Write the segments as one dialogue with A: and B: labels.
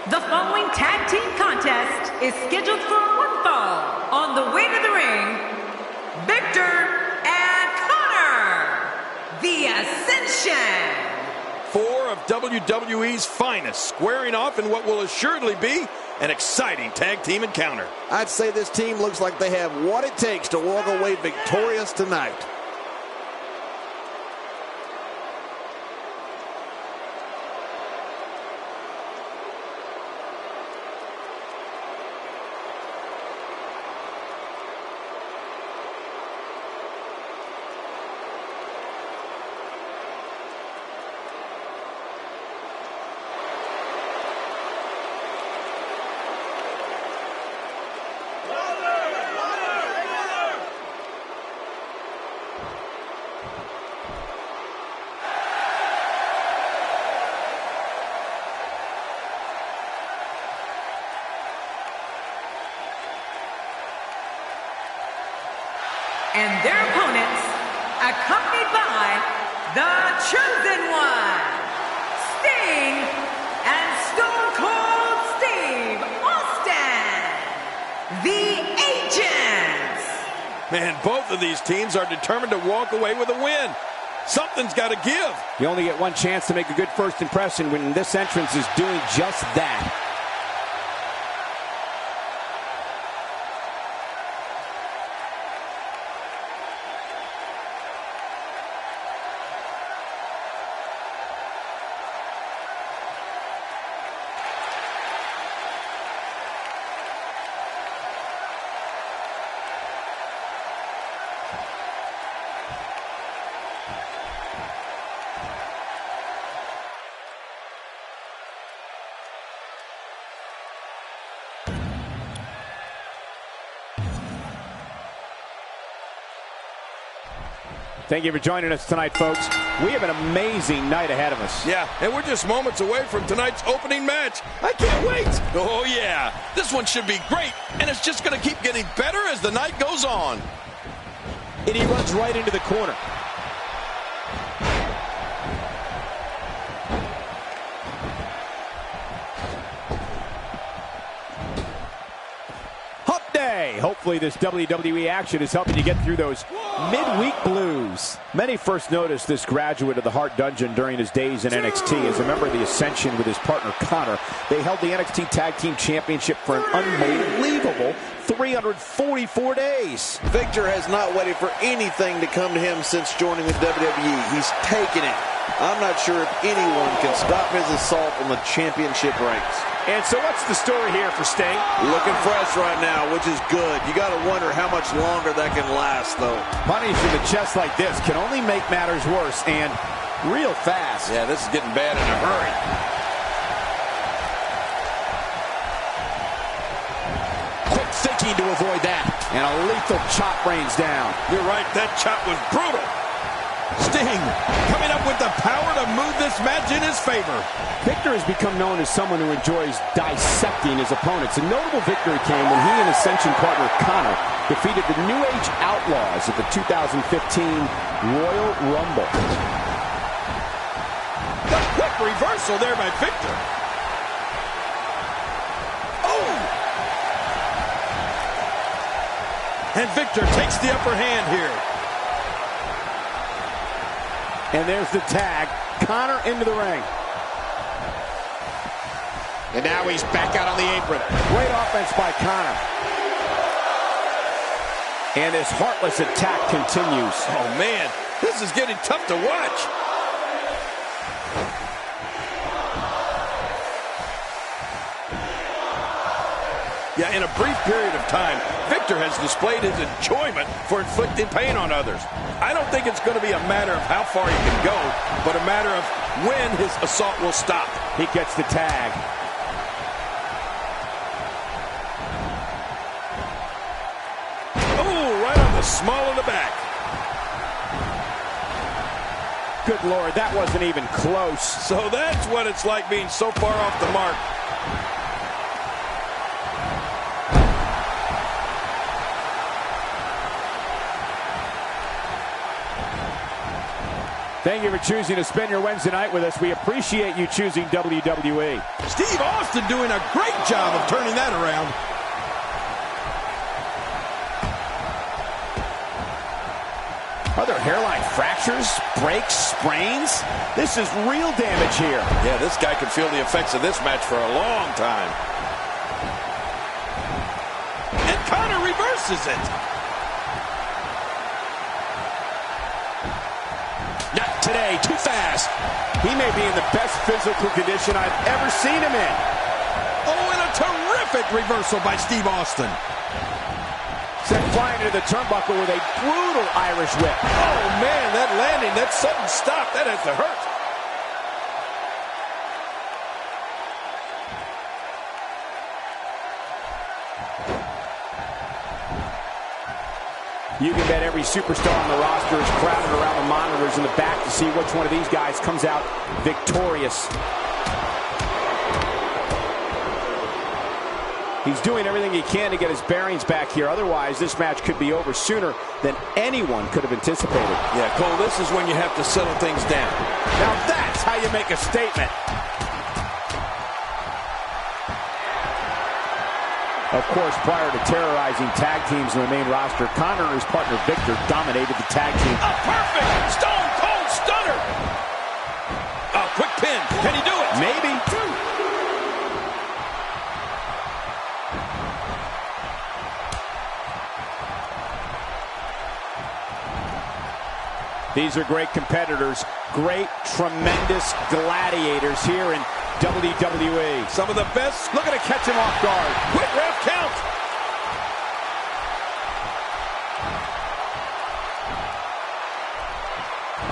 A: The following tag team contest is scheduled for one fall. On the way to the ring, Victor and Connor, The Ascension.
B: Four of WWE's finest squaring off in what will assuredly be an exciting tag team encounter.
C: I'd say this team looks like they have what it takes to walk away victorious tonight.
A: And their opponents, accompanied by the Chosen One, Sting and Stone Cold Steve Austin, the Agents.
B: Man, both of these teams are determined to walk away with a win. Something's got to give.
D: You only get one chance to make a good first impression when this entrance is doing just that. Thank you for joining us tonight, folks. We have an amazing night ahead of us.
B: Yeah, and we're just moments away from tonight's opening match. I can't wait. Oh, yeah. This one should be great, and it's just going to keep getting better as the night goes on.
D: And he runs right into the corner. Hump day. Hopefully this WWE action is helping you get through those midweek blues. Many first noticed this graduate of the Hart Dungeon during his days in NXT. As a member of the Ascension with his partner Connor, they held the NXT Tag Team Championship for an unbelievable 344 days.
C: Victor has not waited for anything to come to him since joining the WWE. He's taken it. I'm not sure if anyone can stop his assault on the championship ranks.
D: And so what's the story here for Sting?
C: Looking fresh right now, which is good. You got to wonder how much longer that can last, though.
D: Punish in the chest like this can only make matters worse, and real fast.
B: Yeah, this is getting bad in a hurry.
D: Quick thinking to avoid that. And a lethal chop rains down.
B: You're right, that chop was brutal. Sting coming up with the power to move this match in his favor.
D: Victor has become known as someone who enjoys dissecting his opponents. A notable victory came when he and Ascension partner Connor defeated the New Age Outlaws at the 2015 Royal Rumble.
B: The quick reversal there by Victor. Oh! And Victor takes the upper hand here.
D: And there's the tag. Connor into the ring. And now he's back out on the apron. Great offense by Connor. And his heartless attack continues.
B: Oh, man. This is getting tough to watch. Yeah, in a brief period of time, Victor has displayed his enjoyment for inflicting pain on others. I don't think it's going to be a matter of how far he can go, but a matter of when his assault will stop.
D: He gets the tag.
B: Oh, right on the small of the back.
D: Good Lord, that wasn't even close.
B: So that's what it's like being so far off the mark.
D: Thank you for choosing to spend your Wednesday night with us. We appreciate you choosing WWE.
B: Steve Austin doing a great job of turning that around.
D: Are there hairline fractures, breaks, sprains? This is real damage here.
B: Yeah, this guy could feel the effects of this match for a long time. And Connor reverses it.
D: Not today, too fast. He may be in the best physical condition I've ever seen him in.
B: Oh, and a terrific reversal by Steve Austin.
D: Sent flying into the turnbuckle with a brutal Irish whip.
B: Oh, man, that landing, that sudden stop, that has to hurt.
D: You can bet every superstar on the roster is crowded around the monitors in the back to see which one of these guys comes out victorious. He's doing everything he can to get his bearings back here. Otherwise, this match could be over sooner than anyone could have anticipated.
B: Yeah, Cole, this is when you have to settle things down.
D: Now that's how you make a statement. Of course, prior to terrorizing tag teams in the main roster, Connor and his partner Victor dominated the tag team.
B: A perfect Stone Cold Stunner. A quick pin. Can he do it?
D: Maybe. These are great competitors, great, tremendous gladiators here in WWE.
B: Some of the best.
D: Look at it, catch him off guard.
B: Quick ref count.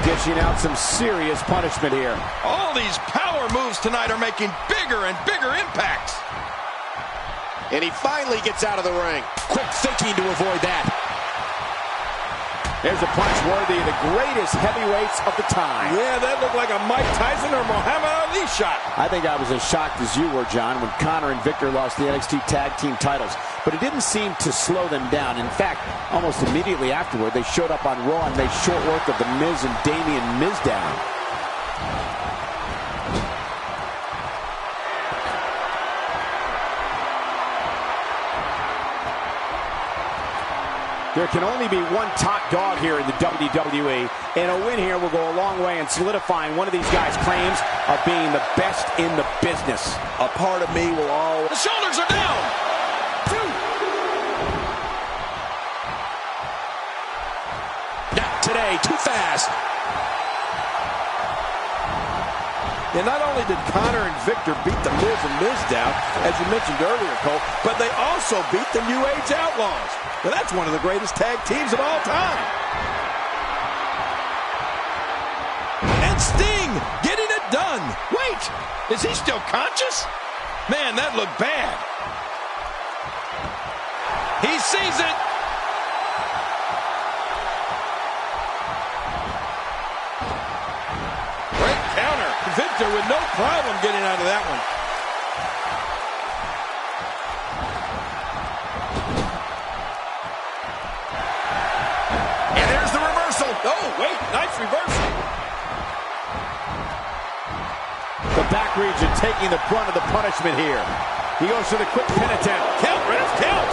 D: Dishing out some serious punishment here.
B: All these power moves tonight are making bigger and bigger impacts.
C: And he finally gets out of the ring.
D: Quick thinking to avoid that. There's a punch worthy of the greatest heavyweights of the time.
B: Yeah, that looked like a Mike Tyson or Muhammad Ali shot.
D: I think I was as shocked as you were, John, when Connor and Victor lost the NXT Tag Team titles. But it didn't seem to slow them down. In fact, almost immediately afterward, they showed up on Raw and made short work of The Miz and Damian Mizdow. There can only be one top dog here in the WWE, and a win here will go a long way in solidifying one of these guys' claims of being the best in the business.
C: A part of me will always...
B: The shoulders are down.
D: Not today, too fast.
B: And not only did Connor and Victor beat the Miz and Mizdow, as you mentioned earlier, Cole, but they also beat the New Age Outlaws. Now, that's one of the greatest tag teams of all time. And Sting getting it done. Wait, is he still conscious? Man, that looked bad. He sees it. Great counter. Victor with no problem getting out of that one. And there's the reversal. Oh, wait, nice reversal.
D: The back region taking the brunt of the punishment here. He goes for the quick pin attempt.
B: Count, ref, count.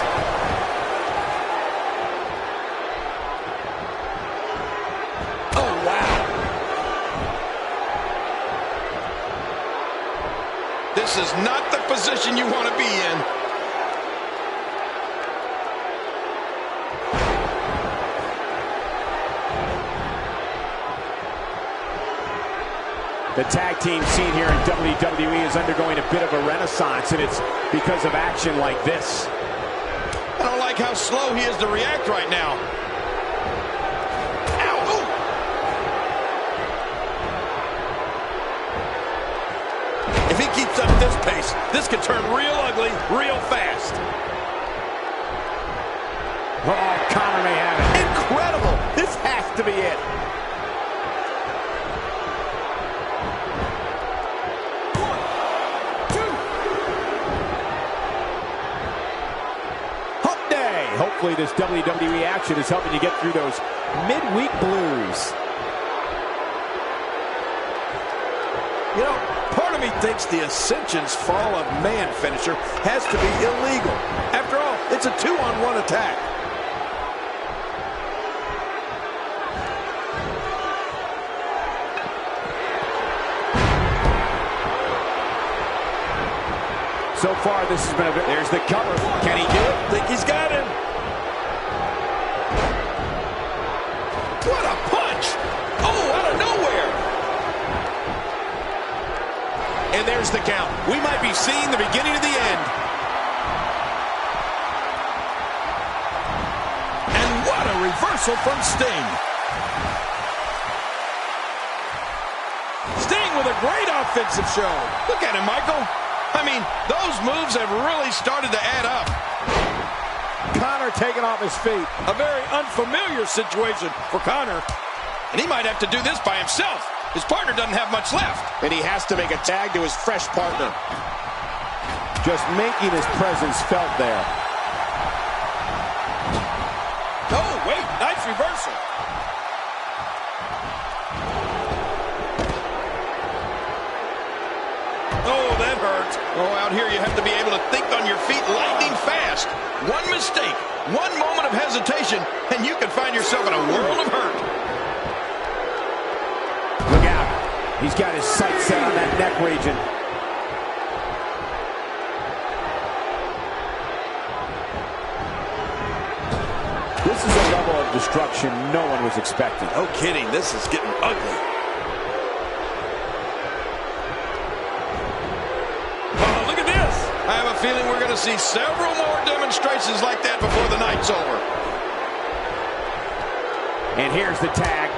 B: Oh, wow. This is not the position you want to be in.
D: The tag team scene here in WWE is undergoing a bit of a renaissance, and it's because of action like this.
B: I don't like how slow he is to react right now. Ow! Ooh. If he keeps up this pace, this could turn real ugly real fast.
D: Oh, Connor may have it. Incredible! This has to be it. Hopefully this WWE action is helping you get through those midweek blues.
B: You know, part of me thinks the Ascension's fall of man finisher has to be illegal. After all, it's a 2-on-1 attack.
D: So far, this has been a... There's the cover. Can he do it?
B: Think he's got him. What a punch! Oh, out of nowhere!
E: And there's the count. We might be seeing the beginning of the end.
B: And what a reversal from Sting. Sting with a great offensive show. Look at him, Michael. I mean, those moves have really started to add up.
D: Connor taking off his feet.
B: A very unfamiliar situation for Connor. And he might have to do this by himself. His partner doesn't have much left.
E: And he has to make a tag to his fresh partner.
D: Just making his presence felt there.
B: Oh, wait, nice reversal. Oh, that hurts. Oh, out here you have to be able to think on your feet lightning fast. One mistake, one moment of hesitation, and you can find yourself in a world of hurt.
D: Look out. He's got his sights set on that neck region. This is a level of destruction no one was expecting.
B: No kidding, this is getting ugly. Oh, look at this. I have a feeling we're going to see several more demonstrations like that before the night's over.
D: And here's the tag.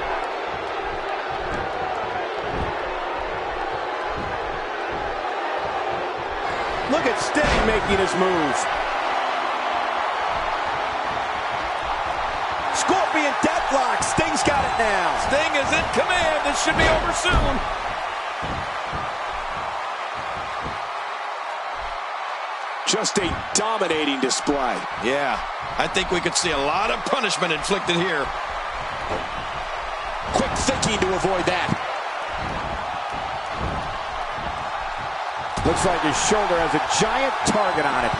D: Look at Sting making his moves. Scorpion deathlock. Sting's got it now.
B: Sting is in command. This should be over soon.
E: Just a dominating display.
B: Yeah, I think we could see a lot of punishment inflicted here.
E: Quick thinking to avoid that.
D: Looks like his shoulder has a giant target on it.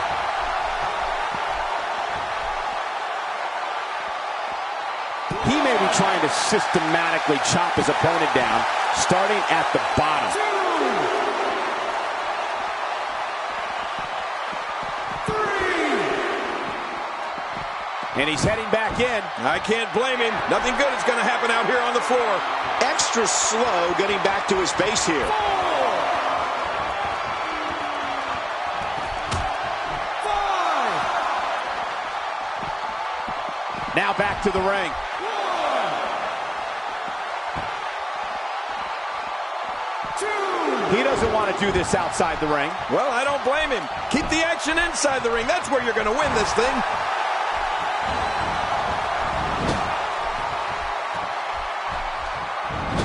D: He may be trying to systematically chop his opponent down, starting at the bottom. And he's heading back in.
B: I can't blame him. Nothing good is going to happen out here on the floor.
E: Extra slow getting back to his base here.
D: Now back to the ring. He doesn't want to do this outside the ring.
B: Well, I don't blame him. Keep the action inside the ring. That's where you're going to win this thing.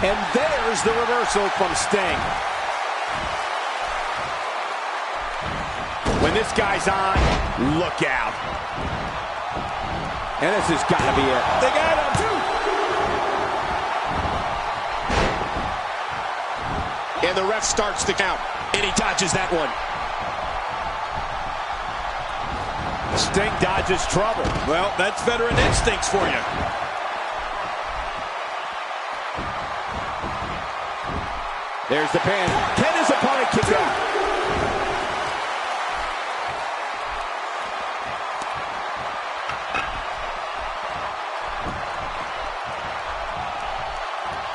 D: And there's the reversal from Sting. When this guy's on, look out. And this has got to be it.
B: They got him.
E: And the ref starts the count. And he dodges that one.
D: Sting dodges trouble.
B: Well, that's veteran instincts for you.
D: There's the pin. Can his opponent kick out?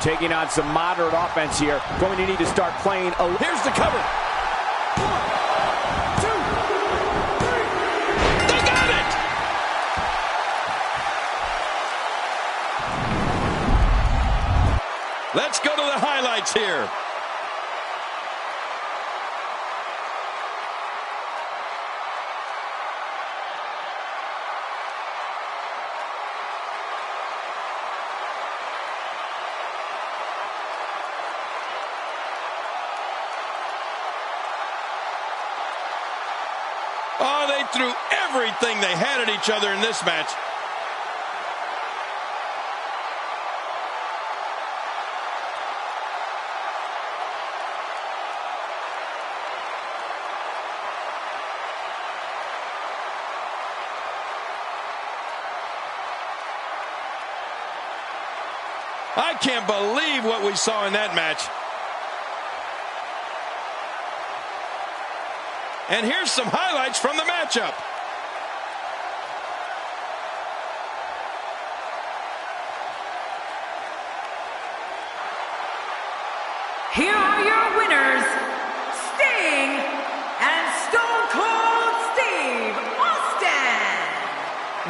D: Taking on some moderate offense here. Going to need to start playing.
B: Here's the cover. 1, 2, 3. They got it! Let's go to the highlights here. Oh, they threw everything they had at each other in this match. I can't believe what we saw in that match. And here's some highlights from the matchup.
A: Here are your winners, Sting and Stone Cold Steve Austin,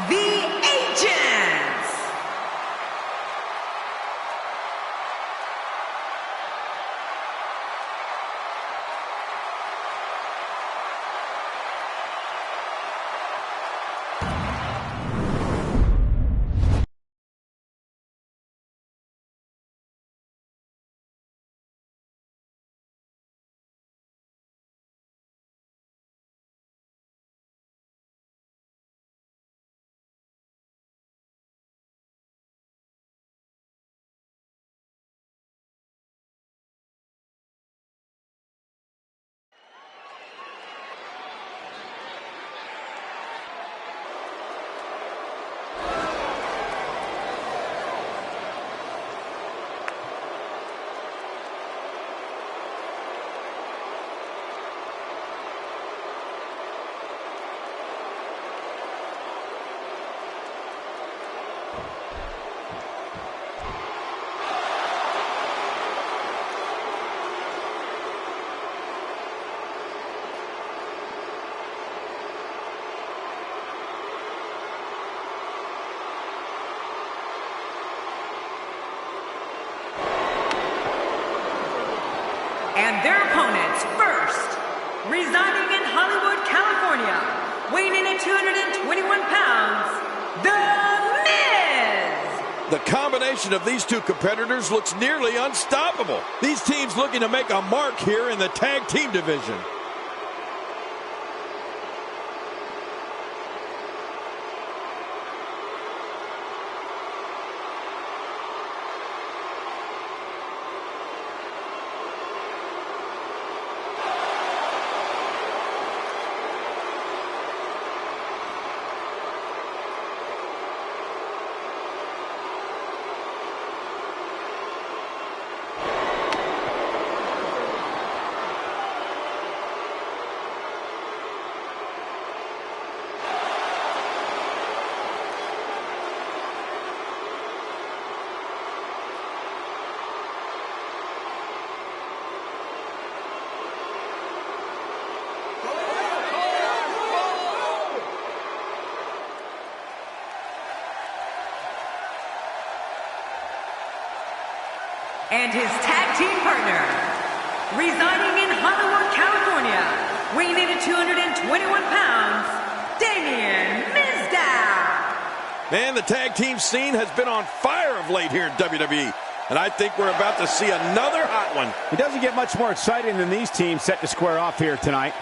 A: the Agents. And their opponents, first, residing in Hollywood, California, weighing in at 221 pounds, The Miz!
B: The combination of these two competitors looks nearly unstoppable. These teams looking to make a mark here in the tag team division.
A: And his tag team partner, residing in Hollywood, California, weighing in at 221 pounds, Damien Mizdow.
B: Man, the tag team scene has been on fire of late here in WWE. And I think we're about to see another hot one.
D: It doesn't get much more exciting than these teams set to square off here tonight.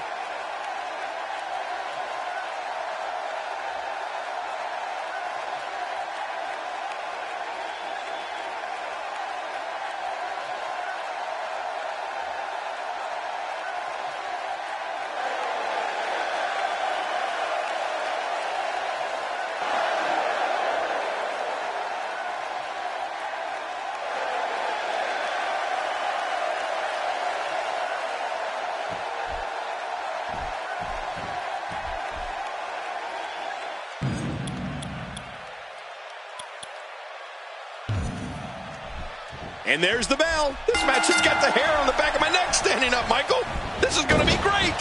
E: And there's the bell. This match has got the hair on the back of my neck standing up, Michael. This is going to be great.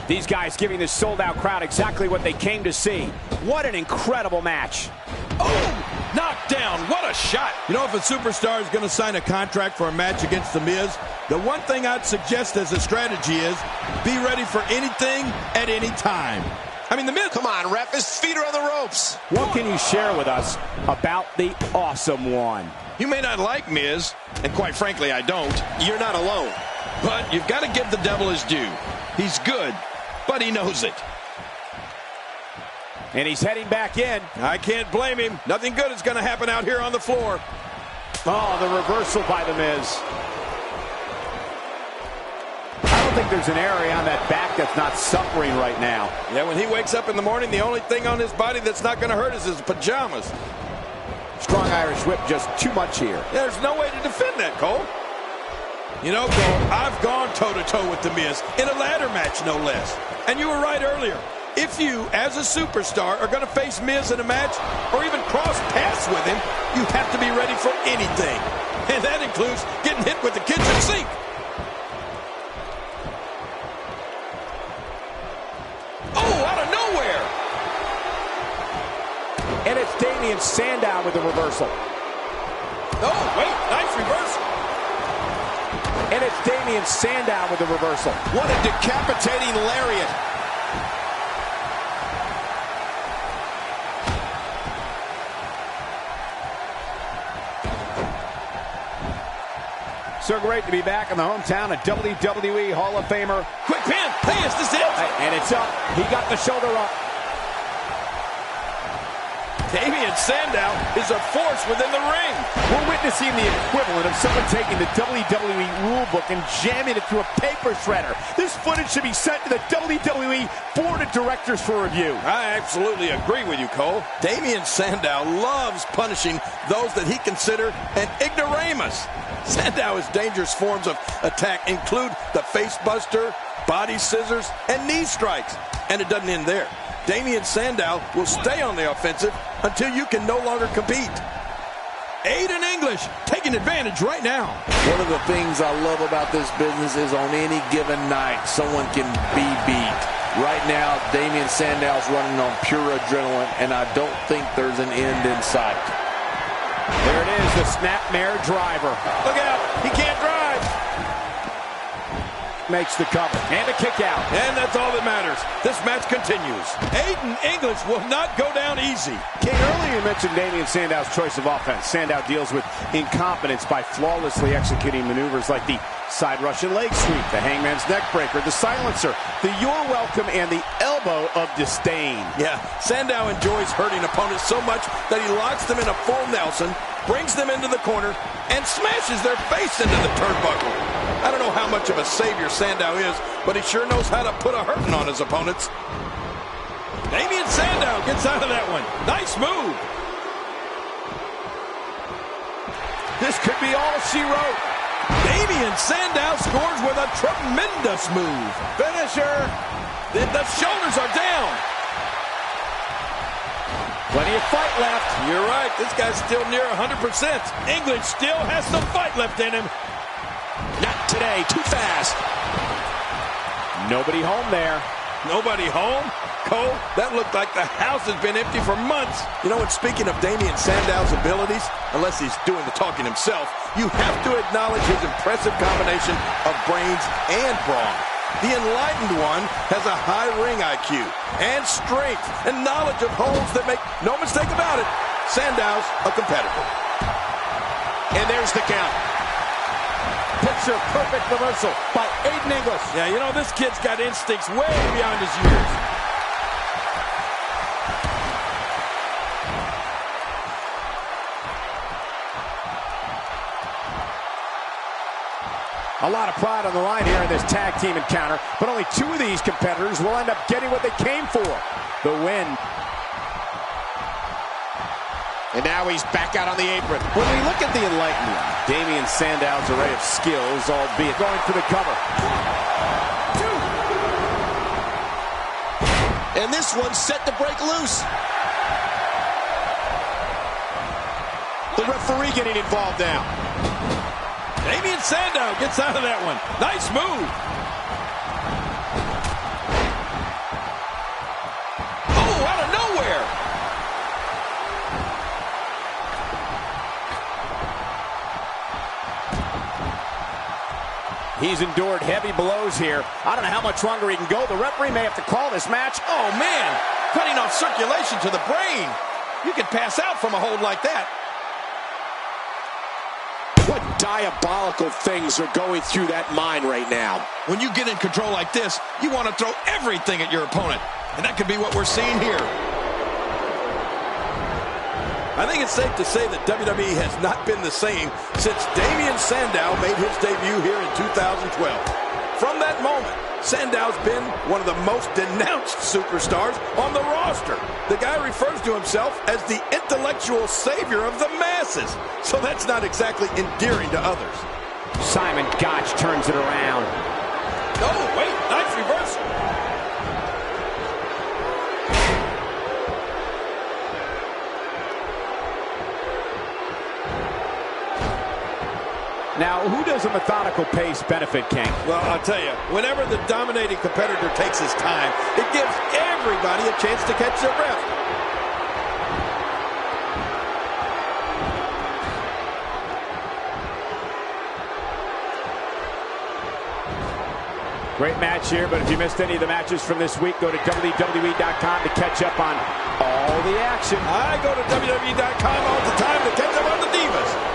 D: These guys giving this sold-out crowd exactly what they came to see. What an incredible match.
B: Oh! Knocked down. What a shot. You know, if a superstar is going to sign a contract for a match against The Miz, the one thing I'd suggest as a strategy is be ready for anything at any time. I mean, The Miz...
E: Come on, ref. His feet are on the ropes.
D: What can you share with us about the Awesome One?
B: You may not like Miz, and quite frankly, I don't.
E: You're not alone.
B: But you've got to give the devil his due. He's good, but he knows it.
D: And he's heading back in.
B: I can't blame him. Nothing good is going to happen out here on the floor.
D: Oh, the reversal by The Miz. I don't think there's an area on that back that's not suffering right now.
B: Yeah, when he wakes up in the morning, the only thing on his body that's not going to hurt is his pajamas.
D: Strong Irish whip, just too much here.
B: There's no way to defend that, Cole. You know, Cole, I've gone toe-to-toe with The Miz in a ladder match, no less. And you were right earlier. If you, as a superstar, are going to face Miz in a match or even cross paths with him, you have to be ready for anything. And that includes getting hit with the kitchen sink. Oh, out of nowhere!
D: And it's Damien Sandow with the reversal.
B: Oh, wait, nice reversal.
D: And it's Damien Sandow with the reversal.
E: What a decapitating lariat.
D: So great to be back in the hometown of WWE Hall of Famer.
B: Quick pin. Hey, is this it?
D: And it's up. He got the shoulder up.
B: Damien Sandow is a force within the ring.
D: We're witnessing the equivalent of someone taking the WWE rulebook and jamming it through a paper shredder. This footage should be sent to the WWE Board of Directors for review.
B: I absolutely agree with you, Cole. Damien Sandow loves punishing those that he considers an ignoramus. Sandow's dangerous forms of attack include the face buster, body scissors, and knee strikes. And it doesn't end there. Damien Sandow will stay on the offensive until you can no longer compete. Aiden English taking advantage right now.
C: One of the things I love about this business is on any given night, someone can be beat. Right now, Damien Sandow's running on pure adrenaline, and I don't think there's an end in sight.
D: There it is, the snapmare driver.
B: Look out, he can't drive.
D: Makes the cover, and a kick out.
B: And that's all that matters. This match continues. Aiden English will not go down easy.
D: King, earlier you mentioned Damien Sandow's choice of offense. Sandow deals with incompetence by flawlessly executing maneuvers like the side Russian leg sweep, the hangman's neck breaker, the silencer, the you're welcome, and the elbow of disdain.
B: Yeah, Sandow enjoys hurting opponents so much that he locks them in a full Nelson, brings them into the corner, and smashes their face into the turnbuckle. I don't know how much of a savior Sandow is, but he sure knows how to put a hurting on his opponents. Damien Sandow gets out of that one. Nice move. This could be all she wrote. Damien Sandow scores with a tremendous move. Finisher. The shoulders are down.
D: Plenty of fight left.
B: You're right. This guy's still near 100%. English still has some fight left in him.
E: Not today. Too fast.
D: Nobody home there.
B: Nobody home? Cole, that looked like the house has been empty for months. You know, and speaking of Damien Sandow's abilities, unless he's doing the talking himself, you have to acknowledge his impressive combination of brains and brawn. The enlightened one has a high ring IQ and strength and knowledge of holds that make no mistake about it. Sandow's a competitor.
E: And there's the count.
D: Picture perfect reversal by Aiden English.
B: Yeah, you know, this kid's got instincts way beyond his years.
D: A lot of pride on the line here in this tag team encounter, but only two of these competitors will end up getting what they came for, the win.
E: And now he's back out on the apron.
D: When we look at the enlightenment, Damien Sandow's array of skills, albeit going for the cover. 1, 2.
E: And this one's set to break loose. The referee getting involved now.
B: Damien Sandow gets out of that one. Nice move. Oh, out of nowhere.
D: He's endured heavy blows here. I don't know how much longer he can go. The referee may have to call this match.
B: Oh, man. Cutting off circulation to the brain. You could pass out from a hold like that.
E: What diabolical things are going through that mind right now?
B: When you get in control like this, you want to throw everything at your opponent. And that could be what we're seeing here. I think it's safe to say that WWE has not been the same since Damien Sandow made his debut here in 2012. From that moment, Sandow's been one of the most denounced superstars on the roster. The guy refers to himself as the intellectual savior of the masses. So that's not exactly endearing to others.
D: Simon Gotch turns it around.
B: Oh, wait, nice reversal.
D: Now, who does a methodical pace benefit, King?
B: Well, I'll tell you, whenever the dominating competitor takes his time, it gives everybody a chance to catch their breath.
D: Great match here, but if you missed any of the matches from this week, go to WWE.com to catch up on all the action.
B: I go to WWE.com all the time to catch up on the Divas.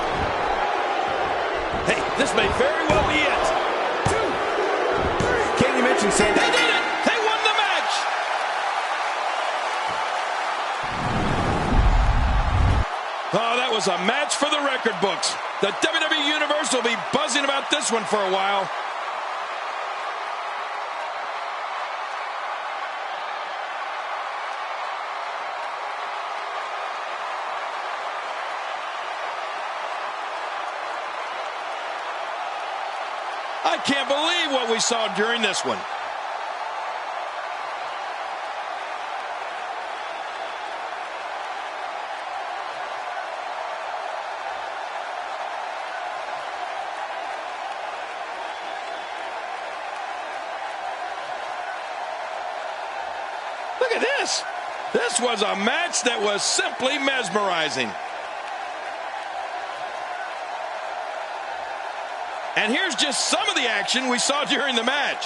B: Hey, this may very well be it. 2, 3.
D: King, you mentioned Sandow.
E: They did it! They won the match! Oh, that was a match for the record books. The WWE Universe will be buzzing about this one for a while. I can't believe what we saw during this one. Look at this. This was a match that was simply mesmerizing. And here's just some of the action we saw during the match.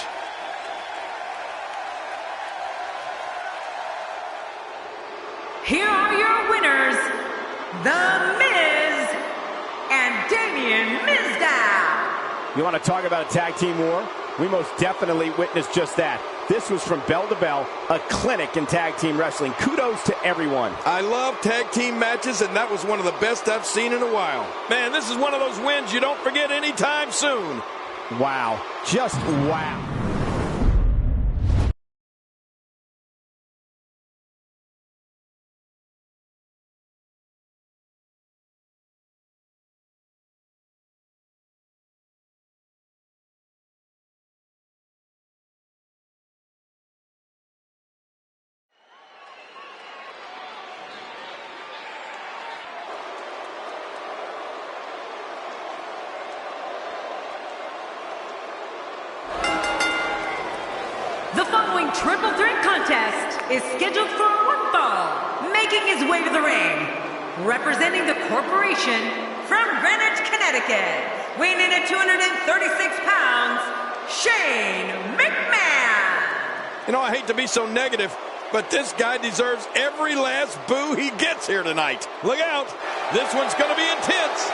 A: Here are your winners, The Miz and Damien Mizdow.
D: You want to talk about a tag team war? We most definitely witnessed just that. This was from bell to bell, a clinic in tag team wrestling. Kudos to everyone.
B: I love tag team matches, and that was one of the best I've seen in a while. Man, this is one of those wins you don't forget anytime soon.
D: Wow. Just wow.
A: The following triple threat contest is scheduled for one fall. Making his way to the ring, representing the corporation from Greenwich, Connecticut, weighing in at 236 pounds, Shane McMahon.
B: You know, I hate to be so negative, but this guy deserves every last boo he gets here tonight. Look out. This one's going to be intense.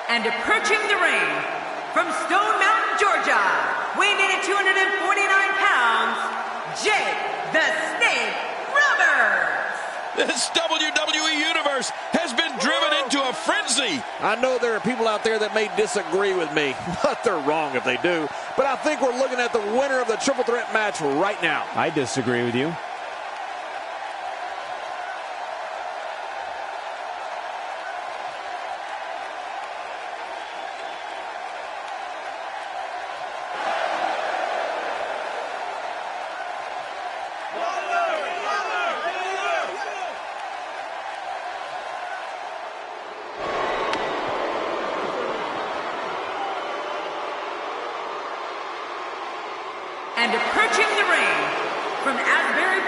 A: And approaching the ring, from Stone Mountain, Georgia, weighing in at 249 pounds, Jake the Snake Roberts.
E: This WWE Universe has been driven into a frenzy.
C: I know there are people out there that may disagree with me, but they're wrong if they do. But I think we're looking at the winner of the triple threat match right now.
D: I disagree with you.
A: And approaching the ring, from Asbury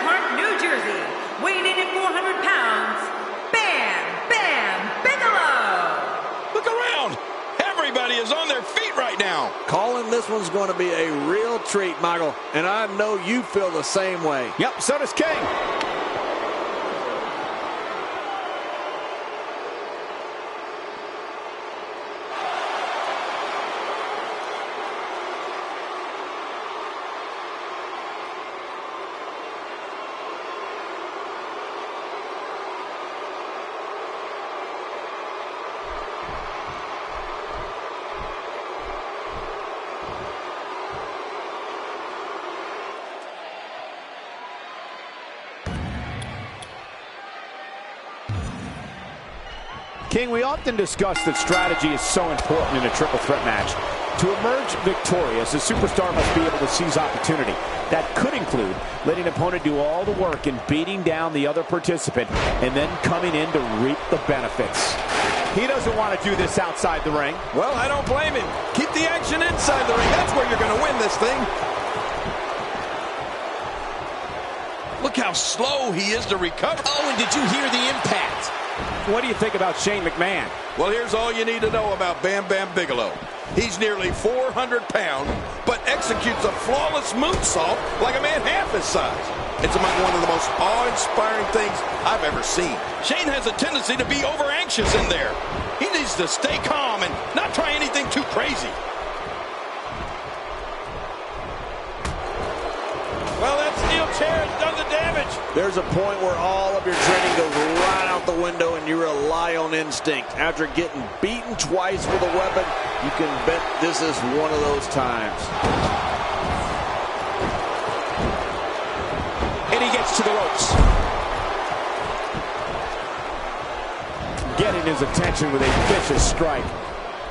C: them this one's going to be a real treat, Michael. And I know you feel the same way.
D: Yep, so does King. King, we often discuss that strategy is so important in a triple threat match. To emerge victorious, a superstar must be able to seize opportunity. That could include letting an opponent do all the work and beating down the other participant and then coming in to reap the benefits. He doesn't want to do this outside the ring.
B: Well, I don't blame him. Keep the action inside the ring. That's where you're going to win this thing. Look how slow he is to recover.
E: Oh, and did you hear the impact?
D: What do you think about Shane McMahon?
B: Well, here's all you need to know about Bam Bam Bigelow. He's nearly 400 pounds, but executes a flawless moonsault like a man half his size. It's among one of the most awe-inspiring things I've ever seen. Shane has a tendency to be over-anxious in there. He needs to stay calm and not try anything too crazy. Well, that steel chair has done the damage.
C: There's a point where all of your training goes right out the window and you rely on instinct. After getting beaten twice with a weapon, you can bet this is one of those times.
D: And he gets to the ropes. Getting his attention with a vicious strike.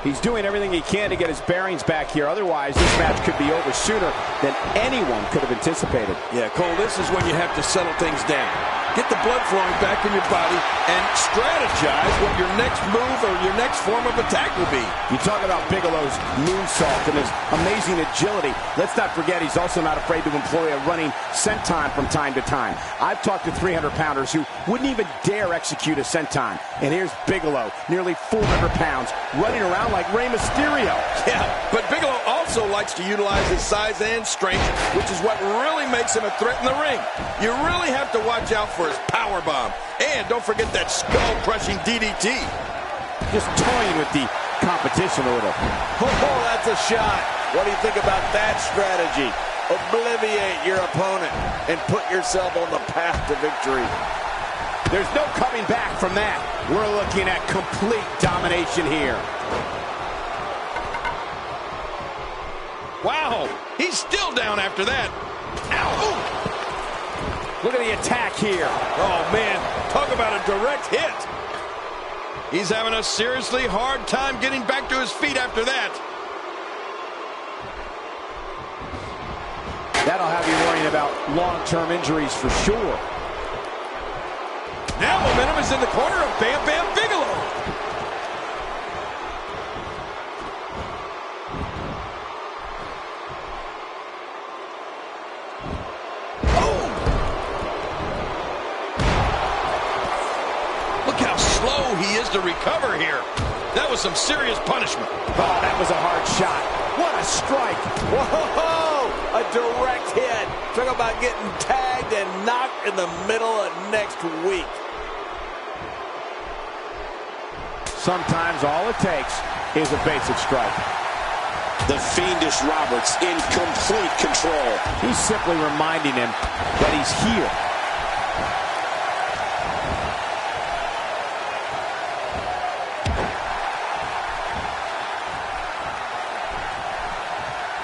D: He's doing everything he can to get his bearings back here. Otherwise, this match could be over sooner than anyone could have anticipated.
B: Yeah, Cole, this is when you have to settle things down. Get the blood flowing back in your body and strategize what your next move or your next form of attack will be.
D: You talk about Bigelow's moonsault and his amazing agility. Let's not forget he's also not afraid to employ a running senton from time to time. I've talked to 300-pounders who wouldn't even dare execute a senton. And here's Bigelow, nearly 400 pounds, running around like Rey Mysterio.
B: Yeah, but Bigelow also likes to utilize his size and strength, which is what really makes him a threat in the ring. You really have to watch out for his power bomb. And don't forget that skull-crushing DDT.
D: Just toying with the competition a little.
C: Oh, that's a shot. What do you think about that strategy? Obliviate your opponent and put yourself on the path to victory.
D: There's no coming back from that. We're looking at complete domination here.
B: Wow, he's still down after that. Ow!
D: Look at the attack here.
B: Oh, man, talk about a direct hit. He's having a seriously hard time getting back to his feet after that.
D: That'll have you worrying about long-term injuries for sure.
B: Now momentum is in the corner of Bam Bam Bigelow. He is to recover here. That was some serious punishment.
D: Oh, that was a hard shot. What a strike.
C: Whoa, a direct hit. Talk about getting tagged and knocked in the middle of next week.
D: Sometimes all it takes is a basic strike.
E: The fiendish Roberts in complete control.
D: He's simply reminding him that he's here.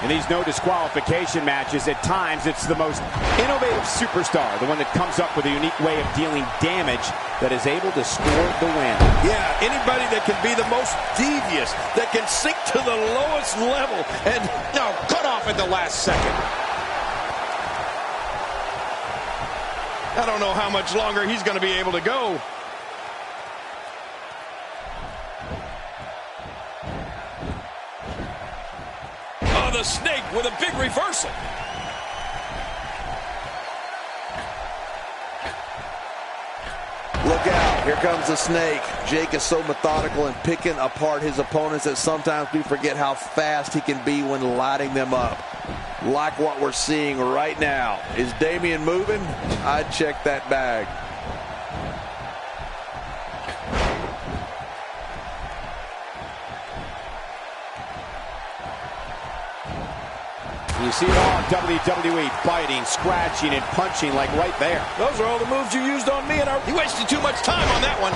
D: In these no disqualification matches, at times it's the most innovative superstar, the one that comes up with a unique way of dealing damage that is able to score the win.
B: Yeah, anybody that can be the most devious, that can sink to the lowest level and cut off at the last second. I don't know how much longer he's going to be able to go. The snake with a big reversal.
C: Look out. Here comes the snake. Jake is so methodical in picking apart his opponents that sometimes we forget how fast he can be when lighting them up. Like what we're seeing right now. Is Damian moving? I'd check that bag.
D: You see it all in WWE, biting, scratching, and punching like right there.
B: Those are all the moves you used on me, and
E: He wasted too much time on that one.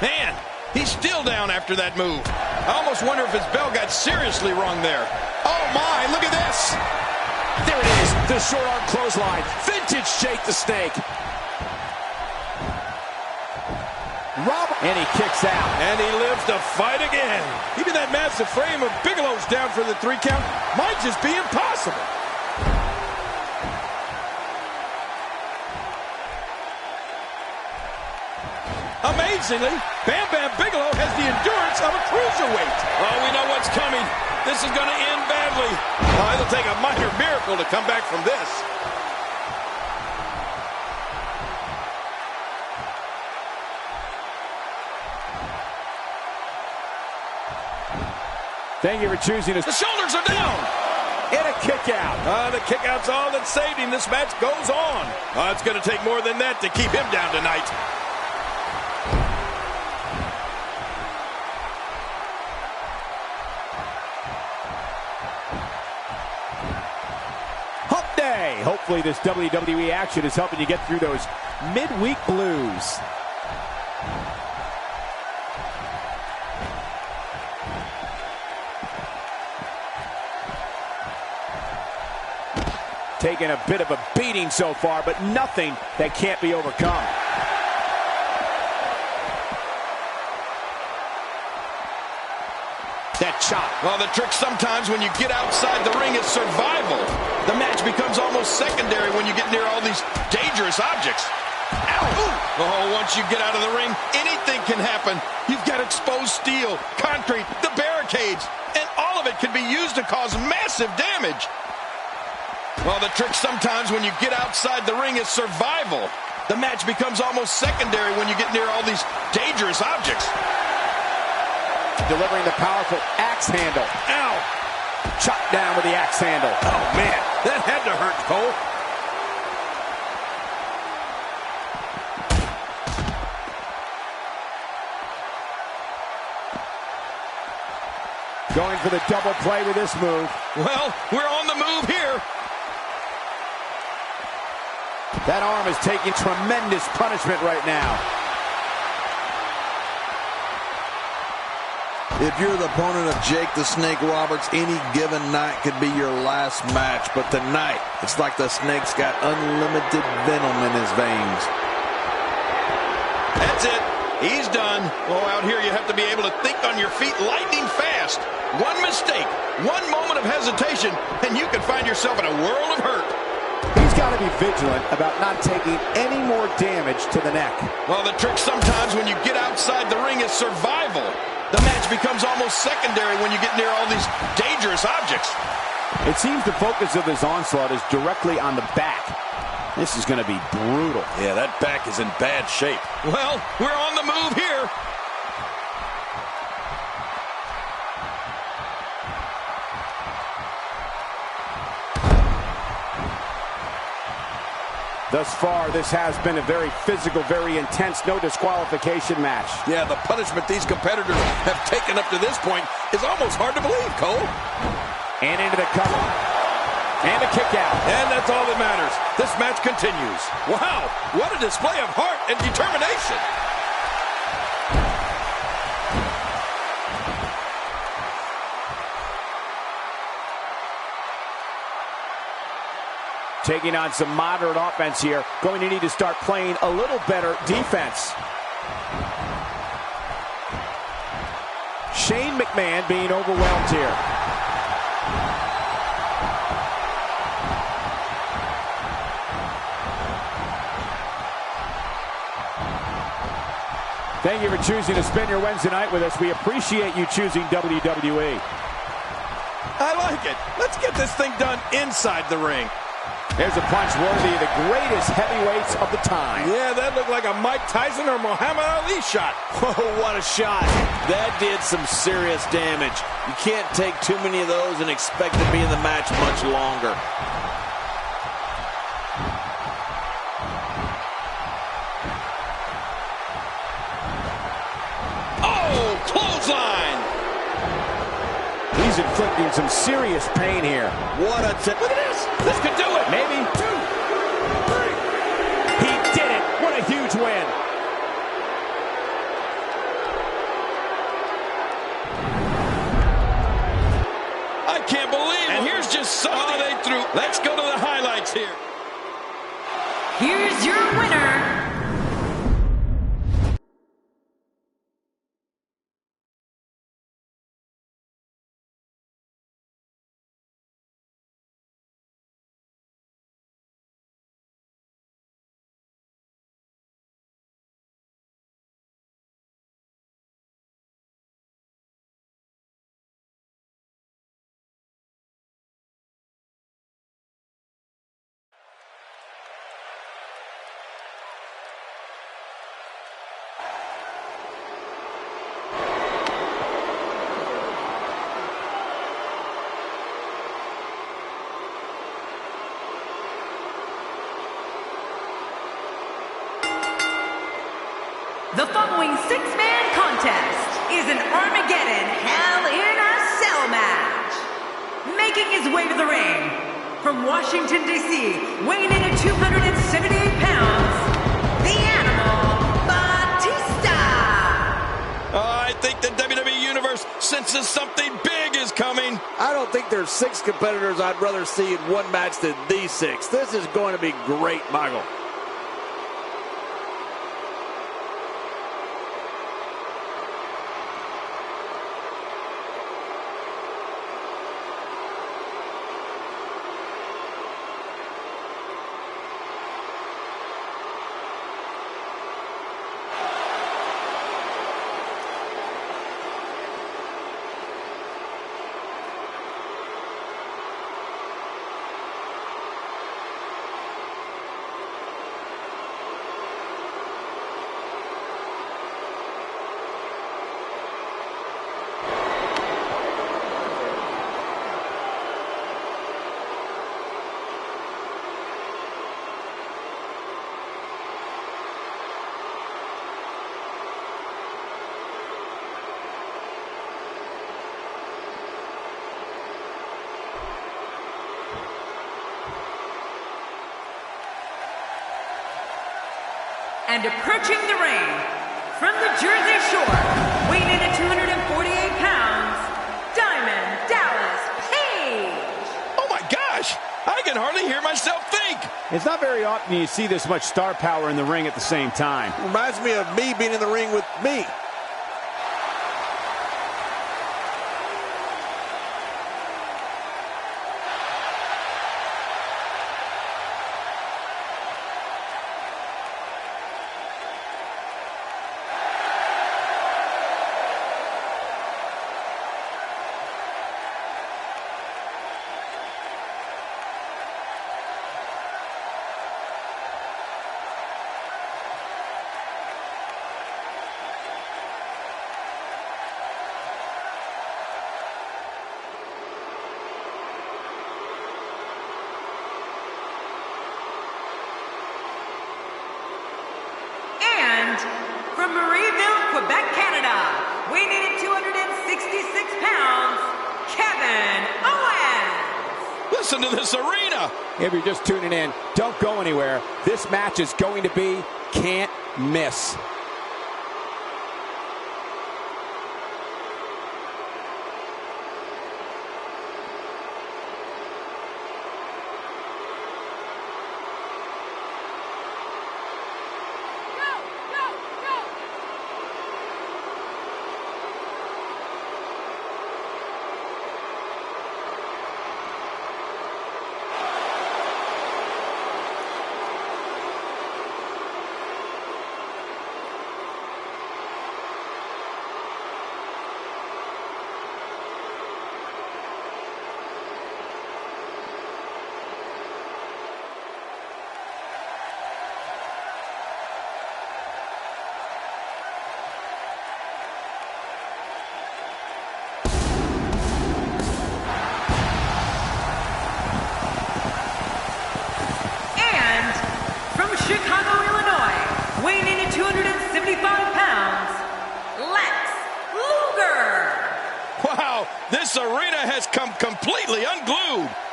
E: Man, he's still down after that move. I almost wonder if his bell got seriously wrong there. Oh my, look at this.
D: There it is, the short arm clothesline. Vintage Jake the Snake. And he kicks out.
B: And he lives to fight again. Even that massive frame of Bigelow's down for the 3 count might just be impossible. Amazingly, Bam Bam Bigelow has the endurance of a cruiserweight. Oh, we know what's coming. This is going to end badly. Oh, it'll take a minor miracle to come back from this.
D: Thank you for choosing us.
E: The shoulders are down.
D: And a kick out.
B: The kick out's all that saved him. This match goes on. It's going to take more than that to keep him down tonight.
D: Hump day. Hopefully this WWE action is helping you get through those midweek blues. Taking a bit of a beating so far, but nothing that can't be overcome. That chop.
E: Well, the trick sometimes when you get outside the ring is survival. The match becomes almost secondary when you get near all these dangerous objects. Ow! Ooh. Oh, once you get out of the ring, anything can happen. You've got exposed steel, concrete, the barricades, and all of it can be used to cause massive damage. Well, the trick sometimes when you get outside the ring is survival. The match becomes almost secondary when you get near all these dangerous objects.
D: Delivering the powerful axe handle.
B: Ow!
D: Chopped down with the axe handle.
B: Oh, man, that had to hurt, Cole.
D: Going for the double play with this move.
E: Well, we're on the move here.
D: That arm is taking tremendous punishment right now.
C: If you're the opponent of Jake the Snake Roberts, any given night could be your last match. But tonight, it's like the Snake's got unlimited venom in his veins.
E: That's it. He's done. Oh, out here you have to be able to think on your feet lightning fast. One mistake, one moment of hesitation, and you can find yourself in a world of hurt.
D: He's got to be vigilant about not taking any more damage to the neck.
E: Well, the trick sometimes when you get outside the ring is survival. The match becomes almost secondary when you get near all these dangerous objects.
D: It seems the focus of this onslaught is directly on the back. This is going to be brutal.
B: Yeah, that back is in bad shape.
E: Well, we're on the move here.
D: Thus far, this has been a very physical, very intense, no disqualification match.
B: Yeah, the punishment these competitors have taken up to this point is almost hard to believe, Cole.
D: And into the cover. And a kick out.
B: And that's all that matters. This match continues. Wow, what a display of heart and determination.
D: Taking on some moderate offense here. Going to need to start playing a little better defense. Shane McMahon being overwhelmed here. Thank you for choosing to spend your Wednesday night with us. We appreciate you choosing WWE.
B: I like it. Let's get this thing done inside the ring.
D: There's a punch worthy of the greatest heavyweights of the time.
B: Yeah, that looked like a Mike Tyson or Muhammad Ali shot.
C: Oh, what a shot. That did some serious damage. You can't take too many of those and expect to be in the match much longer.
E: Oh, clothesline.
D: He's inflicting some serious pain here.
C: What a tip. Look at this. This could do it.
D: Maybe. 2, 3. He did it. What a huge win.
E: I can't believe it. And here's just some they threw. Let's go to the highlights here.
A: Here's your winner, the following 6-man contest is an Armageddon Hell in a Cell match. Making his way to the ring from Washington, D.C., weighing in at 278 pounds, the Animal Batista.
E: I think the WWE Universe senses something big is coming.
C: I don't think there's 6 competitors I'd rather see in one match than these 6. This is going to be great, Michael.
A: And approaching the ring from the Jersey Shore, weighing in at 248 pounds, Diamond Dallas Page.
E: Oh my gosh, I can hardly hear myself think.
D: It's not very often you see this much star power in the ring at the same time.
C: Reminds me of me being in the ring with me.
A: From Marieville, Quebec, Canada, weighing in at 266 pounds, Kevin Owens.
E: Listen to this arena.
D: If you're just tuning in, don't go anywhere. This match is going to be can't miss.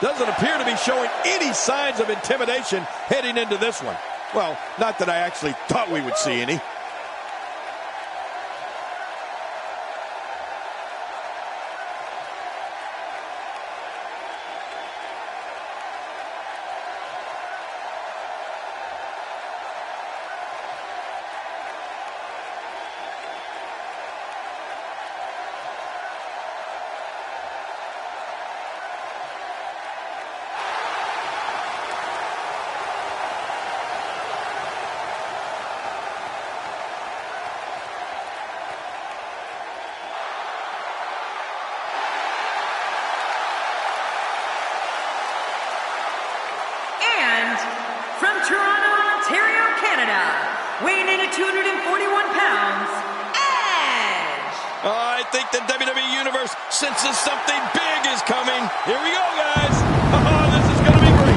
B: doesn't appear to be showing any signs of intimidation heading into this one. Well, not that I actually thought we would see any.
A: From Toronto, Ontario, Canada, weighing in at 241 pounds, Edge!
E: I think the WWE Universe senses something big is coming. Here we go, guys. Oh, this is going to be great.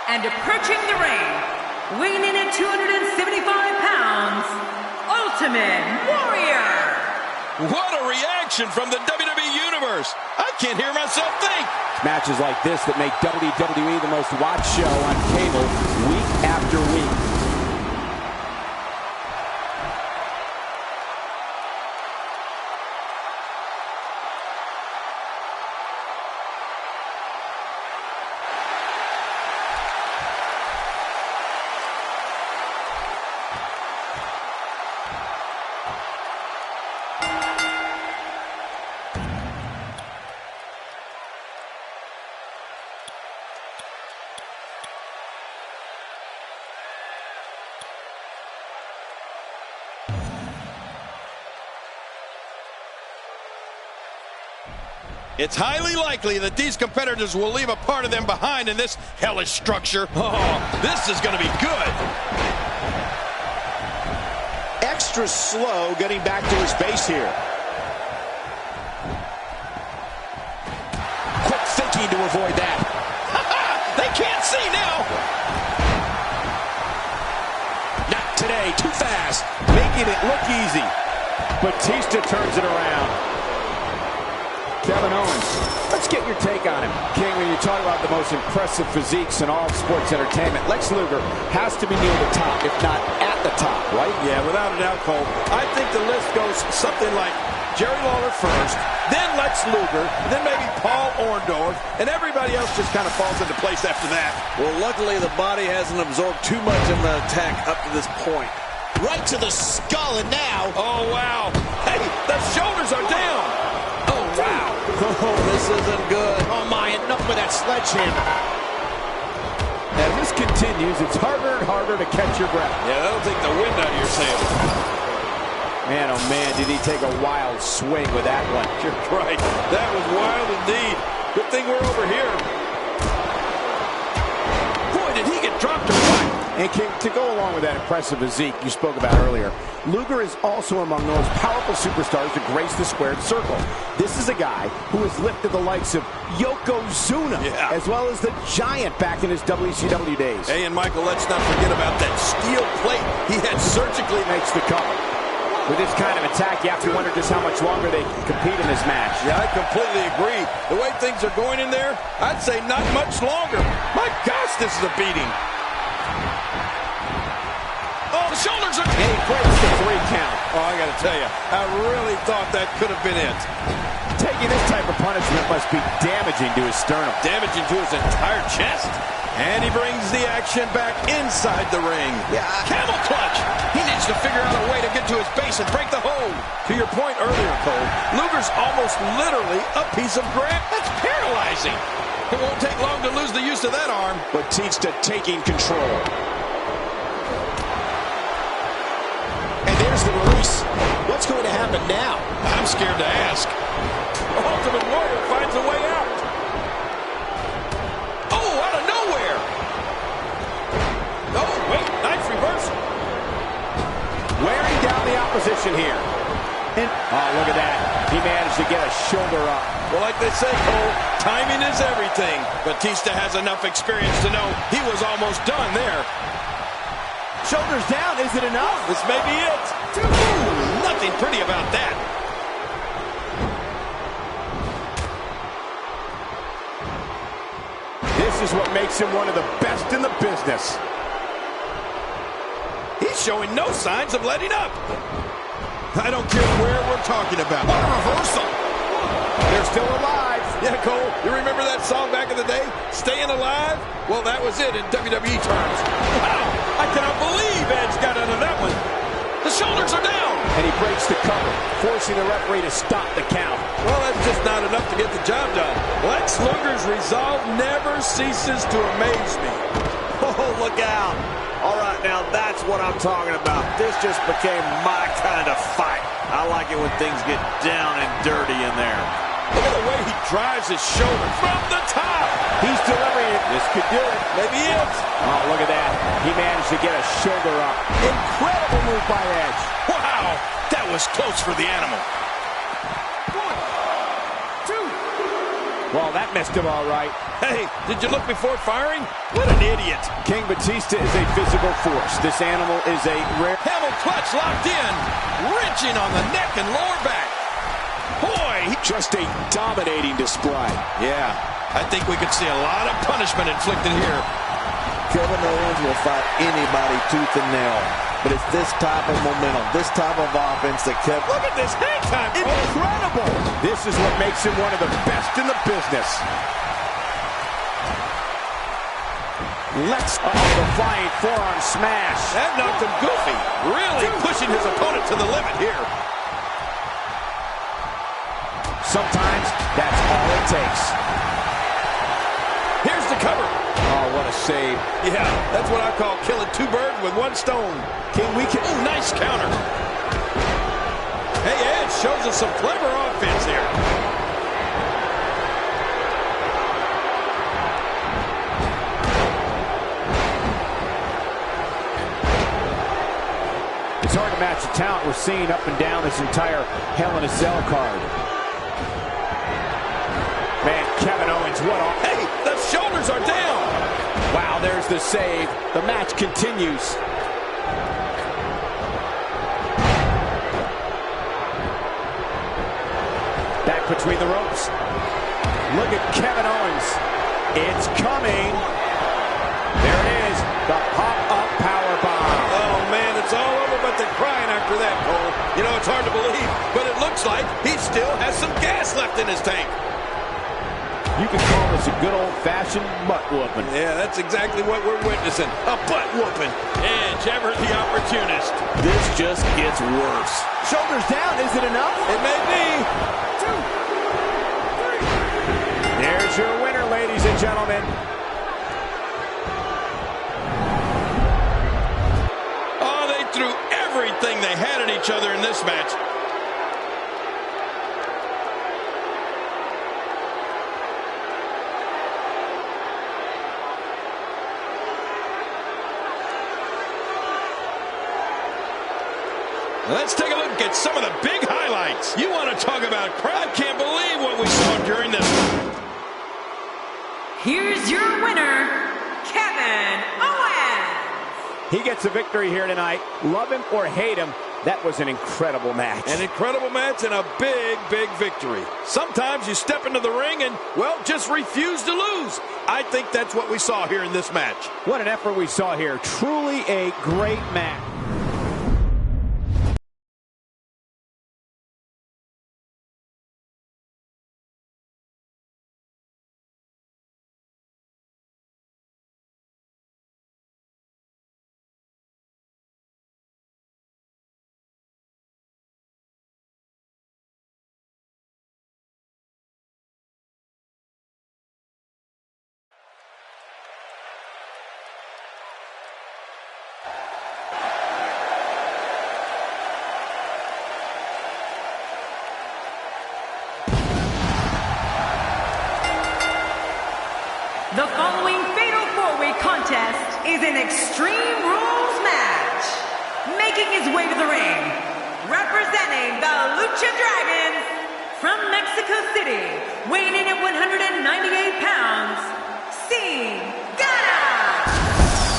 A: And approaching the ring, weighing in at 275 pounds, Ultimate Warrior!
E: What a reaction from the WWE Universe. I can't hear myself think.
D: Matches like this that make WWE the most watched show on cable week after week.
E: It's highly likely that these competitors will leave a part of them behind in this hellish structure. Oh, this is going to be good.
F: Extra slow getting back to his base here. Quick thinking to avoid that.
E: They can't see now.
F: Not today, too fast.
D: Making it look easy. Batista turns it around. Kevin Owens, let's get your take on him. King, when you talk about the most impressive physiques in all sports entertainment, Lex Luger has to be near the top, if not at the top, right?
B: Yeah, without a doubt, Cole. I think the list goes something like Jerry Lawler first, then Lex Luger, then maybe Paul Orndorff, and everybody else just kind of falls into place after that.
C: Well, luckily the body hasn't absorbed too much of an attack up to this point.
F: Right to the skull, and now...
E: Oh, wow. Hey, the shoulders are down.
C: Oh, wow. Oh, this isn't good.
F: Oh, my, enough with that sledgehammer.
D: As this continues, it's harder and harder to catch your breath.
B: Yeah, that'll take the wind out of your sails.
D: Man, oh man, did he take a wild swing with that one.
B: You're right. That was wild indeed. Good thing we're over here. Boy, did he get dropped or what?
D: And King, to go along with that impressive physique you spoke about earlier, Luger is also among the most powerful superstars to grace the squared circle. This is a guy who has lifted the likes of Yokozuna, as well as the Giant back in his WCW days.
B: Hey, and Michael, let's not forget about that steel plate he had surgically
D: makes the cover. With this kind of attack, you have to wonder just how much longer they can compete in this match.
B: Yeah, I completely agree. The way things are going in there, I'd say not much longer. My gosh, this is a beating.
E: Oh, the shoulders are...
D: And he breaks the 3 count.
B: Oh, I got to tell you, I really thought that could have been it.
D: Take Taking this type of punishment must be damaging to his sternum.
B: Damaging to his entire chest. And he brings the action back inside the ring.
E: Yeah, camel clutch. He needs to figure out a way to get to his base and break the hold.
B: To your point earlier, Cole, Luger's almost literally a piece of grass.
E: That's paralyzing. It won't take long to lose the use of that arm.
F: Batista taking control. And there's the release. What's going to happen now?
E: I'm scared to ask.
B: Ultimate Warrior finds a way out.
E: Oh, out of nowhere.
B: Oh, wait, nice reversal.
D: Wearing down the opposition here. Oh, look at that. He managed to get a shoulder up.
B: Well, like they say, Cole, timing is everything. Batista has enough experience to know he was almost done there.
D: Shoulders down, is it enough?
B: This may be it.
E: Ooh, nothing pretty about that.
D: This is what makes him one of the best in the business.
B: He's showing no signs of letting up. I don't care where we're talking about.
E: What a reversal.
D: They're still alive.
B: Yeah, Cole, you remember that song back in the day? Staying Alive? Well, that was it in WWE terms. Wow, I cannot believe Edge got out of that one.
E: The shoulders are down.
D: And he breaks the cover, forcing the referee to stop the count.
B: Well, that's just not enough to get the job done. Lex Luger's resolve never ceases to amaze me.
C: Oh, look out. All right, now that's what I'm talking about. This just became my kind of fight. I like it when things get down and dirty in there.
B: Look at the way he drives his shoulder from the top.
D: He's delivering it. This could do it.
B: Maybe it.
D: Oh, look at that. He managed to get a shoulder up. Incredible move by Edge.
E: Wow, that was close for the animal.
A: 1, 2.
D: Well, that missed him all right.
B: Hey, did you look before firing? What an idiot.
D: King Batista is a physical force. This animal is a rare...
E: Camel clutch locked in, wrenching on the neck and lower back. Boy,
F: Just a dominating display.
E: yeah, I think we could see a lot of punishment inflicted here.
C: Kevin Owens will fight anybody tooth and nail. But it's this type of momentum, this type of offense that kept...
B: Look at this hang time.
D: Incredible! This is what makes him one of the best in the business. Let's... the flying forearm smash.
B: That knocked him goofy. Really pushing his opponent to the limit here.
D: Sometimes that's all it takes.
B: Here's the cover.
D: Oh, what a save.
B: Yeah, that's what I call killing two birds with one stone.
D: King, we can...
E: Ooh, nice counter.
B: Hey, Edge shows us some clever offense here.
D: It's hard to match the talent we're seeing up and down this entire Hell in a Cell card. Man, Kevin Owens, what a...
B: Hey, the shoulders are down.
D: Wow, there's the save. The match continues. Back between the ropes. Look at Kevin Owens. It's coming. There it is. The pop-up powerbomb.
B: Oh, man, it's all over but the crying after that, Cole. You know, it's hard to believe, but it looks like he still has some gas left in his tank.
D: You can call this a good old-fashioned butt-whooping.
B: Yeah, that's exactly what we're witnessing. A butt-whooping.
E: Edge, ever the opportunist.
C: This just gets worse.
D: Shoulders down, is it enough?
B: It may be.
A: 2, 3.
D: There's your winner, ladies and gentlemen.
E: Oh, they threw everything they had at each other in this match. Let's take a look at some of the big highlights. You want to talk about crowd? I can't believe what we saw during this.
A: Here's your winner, Kevin Owens.
D: He gets a victory here tonight. Love him or hate him, that was an incredible match.
B: An incredible match and a big, big victory. Sometimes you step into the ring and, well, just refuse to lose. I think that's what we saw here in this match.
D: What an effort we saw here. Truly a great match.
A: following fatal four-way contest is an Extreme Rules match. Making his way to the ring, representing the Lucha Dragons from Mexico City, weighing in at 198 pounds, Sin Cara.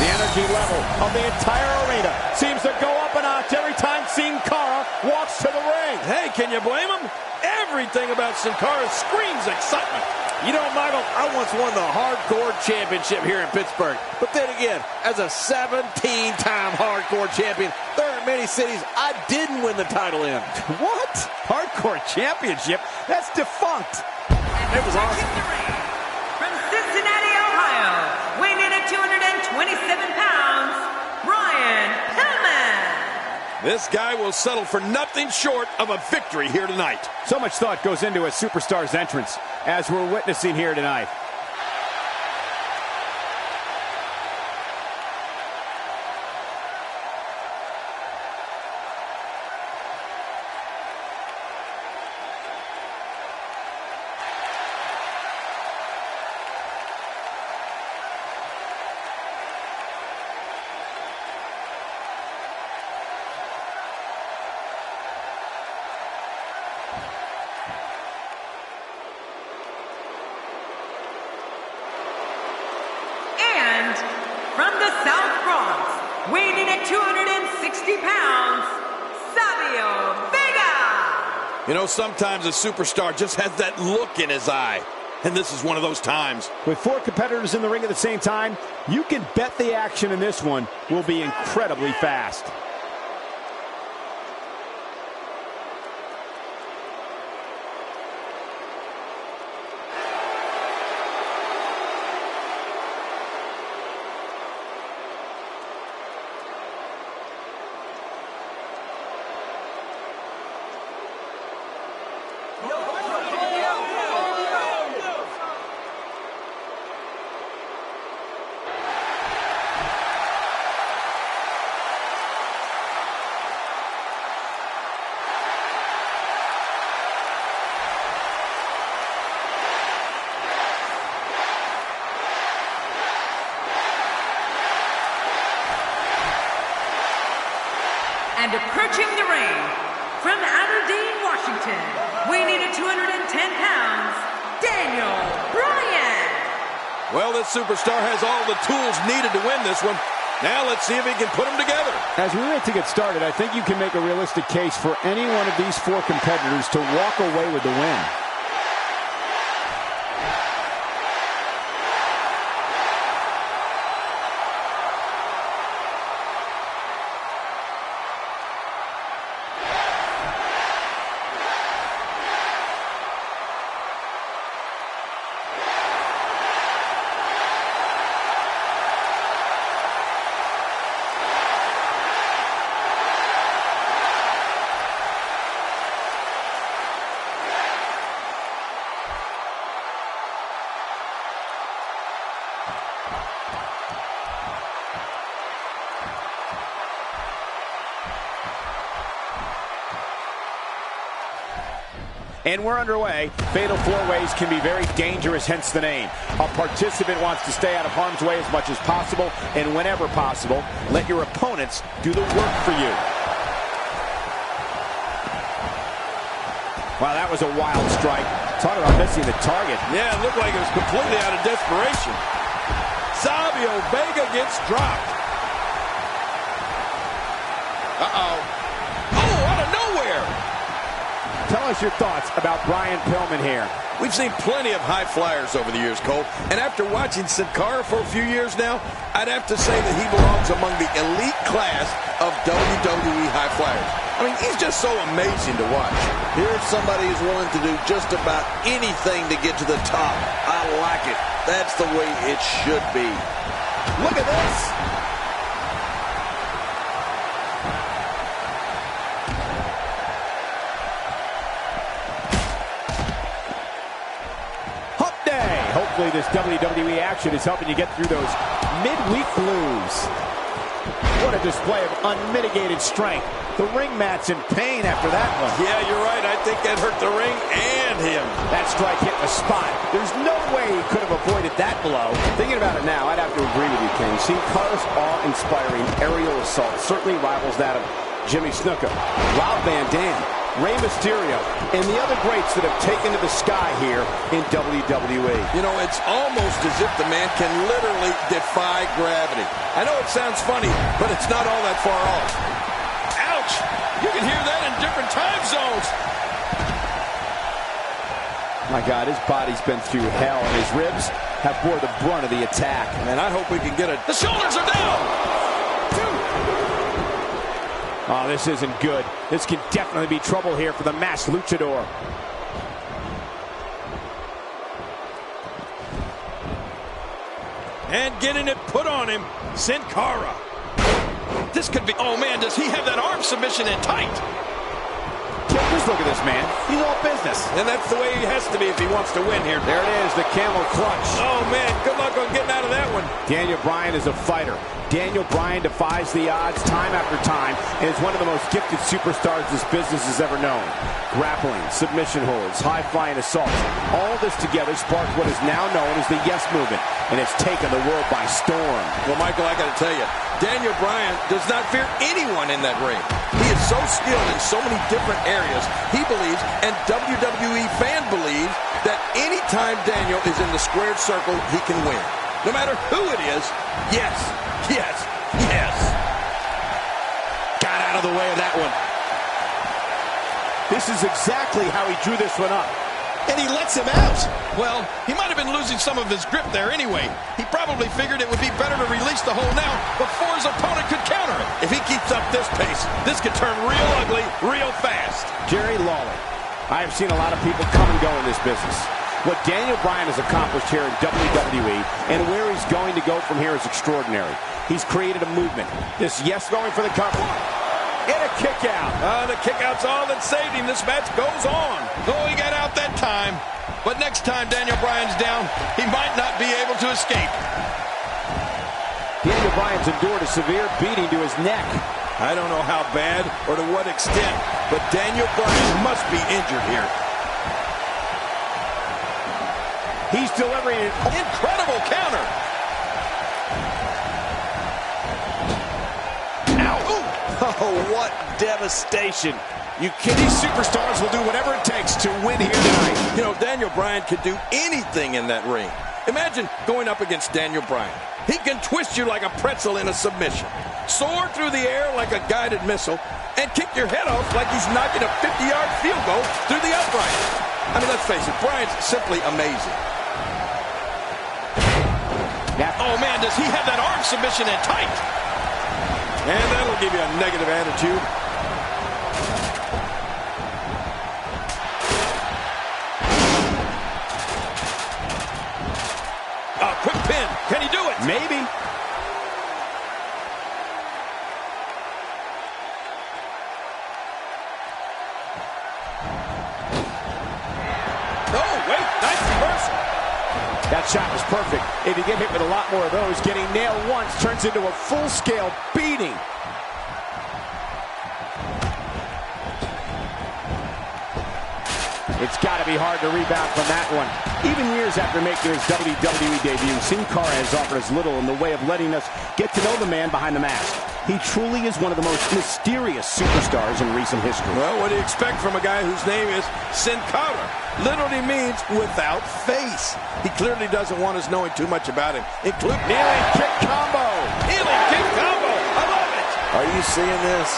D: The energy level of the entire arena seems to go up a notch every time Sin Cara walks to the ring.
B: Hey, can you blame him? Everything about Sin Cara screams excitement.
C: You know, Michael, I once won the Hardcore Championship here in Pittsburgh. But then again, as a 17-time Hardcore champion, there are many cities I didn't win the title in.
D: What? Hardcore Championship? That's defunct.
A: It was awesome. From Cincinnati, Ohio, weighing in at 227 pounds, Brian Pillman.
B: This guy will settle for nothing short of a victory here tonight.
D: So much thought goes into a superstar's entrance, as we're witnessing here tonight.
A: From the South Bronx, weighing in at 260 pounds, Savio Vega.
B: You know, sometimes a superstar just has that look in his eye. And this is one of those times.
D: With four competitors in the ring at the same time, you can bet the action in this one will be incredibly fast.
A: And approaching the ring, from Aberdeen, Washington, weighing in at 210 pounds, Daniel Bryan.
B: Well, this superstar has all the tools needed to win this one. Now let's see if he can put them together.
D: As we wait to get started, I think you can make a realistic case for any one of these four competitors to walk away with the win. And we're underway. Fatal four-ways can be very dangerous, hence the name. A participant wants to stay out of harm's way as much as possible, and whenever possible, let your opponents do the work for you. Wow, that was a wild strike. Talk about missing the target.
B: Yeah, it looked like it was completely out of desperation. Savio Vega gets dropped. Uh-oh. Oh, out of nowhere.
D: Tell us your thoughts about Brian Pillman here.
B: We've seen plenty of high flyers over the years, Cole. And after watching Sin Cara for a few years now, I'd have to say that he belongs among the elite class of WWE high flyers. I mean, he's just so amazing to watch.
C: Here's somebody who's willing to do just about anything to get to the top. I like it. That's the way it should be.
D: Look at this. Hopefully this WWE action is helping you get through those midweek blues. What a display of unmitigated strength. The ring mat's in pain after that one.
B: Yeah, you're right. I think that hurt the ring and him.
D: That strike hit the spot. There's no way could have avoided that blow. Thinking about it now, I'd have to agree with you, King. Sin Cara's awe-inspiring aerial assault certainly rivals that of Jimmy Snuka, Rob Van Dam, Rey Mysterio, and the other greats that have taken to the sky here in WWE.
B: You know, it's almost as if the man can literally defy gravity. I know it sounds funny, but it's not all that far off.
E: Ouch! You can hear that in different time zones.
D: My God, his body's been through hell, and his ribs have bore the brunt of the attack.
B: Man, I hope we can get it.
E: The shoulders are down.
D: Oh, this isn't good. This can definitely be trouble here for the masked luchador.
B: And getting it put on him, Sin Cara.
E: This could be, oh man, does he have that arm submission in tight?
D: Just look at this man. He's all business.
B: And that's the way he has to be if he wants to win here.
D: There it is, the camel clutch.
B: Oh man, good luck on getting out of that one.
D: Daniel Bryan is a fighter. Daniel Bryan defies the odds time after time and is one of the most gifted superstars this business has ever known. Grappling, submission holds, high-flying assaults. All this together sparked what is now known as the Yes Movement, and it's taken the world by storm.
B: Well, Michael, I got to tell you, Daniel Bryan does not fear anyone in that ring. He is so skilled in so many different areas. He believes, and WWE fan believes, that anytime Daniel is in the squared circle, he can win. No matter who it is, yes, yes, yes.
F: Got out of the way of that one.
D: This is exactly how he drew this one up.
F: And he lets him out.
E: Well, he might have been losing some of his grip there anyway. He probably figured it would be better to release the hold now before his opponent could counter it.
B: If he keeps up this pace, this could turn real ugly real fast.
D: Jerry Lawler. I have seen a lot of people come and go in this business. What Daniel Bryan has accomplished here in WWE and where he's going to go from here is extraordinary. He's created a movement. This Yes going for the cover. And a kick out.
B: The kick out's all that saved him. This match goes on.
E: Oh, he got out that time. But next time Daniel Bryan's down, he might not be able to escape.
D: Daniel Bryan's endured a severe beating to his neck.
B: I don't know how bad or to what extent, but Daniel Bryan must be injured here.
D: He's delivering an
E: incredible counter.
F: Oh, what devastation. These superstars will do whatever it takes to win here tonight.
B: You know, Daniel Bryan could do anything in that ring. Imagine going up against Daniel Bryan. He can twist you like a pretzel in a submission, soar through the air like a guided missile, and kick your head off like he's knocking a 50-yard field goal through the upright. I mean, let's face it, Bryan's simply amazing.
E: Oh, man, does he have that arm submission in tight?
B: And that'll give you a negative attitude.
E: A quick pin. Can he do it?
D: Maybe.
B: Oh, wait, nice reversal.
D: That shot was perfect. If you get hit with a lot more of those, getting nailed once turns into a full-scale beating. It's got to be hard to rebound from that one. Even years after making his WWE debut, Sin Cara has offered us little in the way of letting us get to know the man behind the mask. He truly is one of the most mysterious superstars in recent history.
B: Well, what do you expect from a guy whose name is Sin Cara? Literally means without face. He clearly doesn't want us knowing too much about him. Include
D: kneeling kick combo.
B: Kneeling kick combo. I love it.
C: Are you seeing this?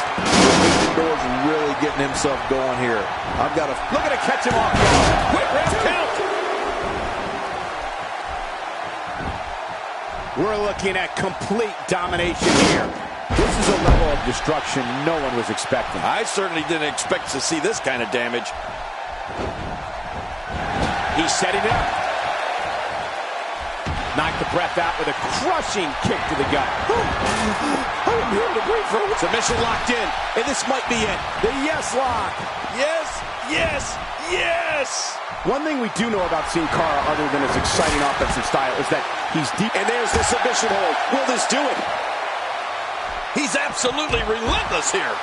C: Luchador's really getting himself going here. I've got to
D: look at it, catch him off.
B: Quick ref count.
D: We're looking at complete domination here. This is a level of destruction no one was expecting.
B: I certainly didn't expect to see this kind of damage.
D: He's setting it up. Knocked the breath out with a crushing kick to the gut.
B: I'm here to breathe for
F: submission locked in, and this might be it.
D: The Yes Lock.
B: Yes, yes, yes.
D: One thing we do know about Sin Cara, other than his exciting offensive style, is that he's deep.
F: And there's the submission hold. Will this do it?
E: He's absolutely relentless here.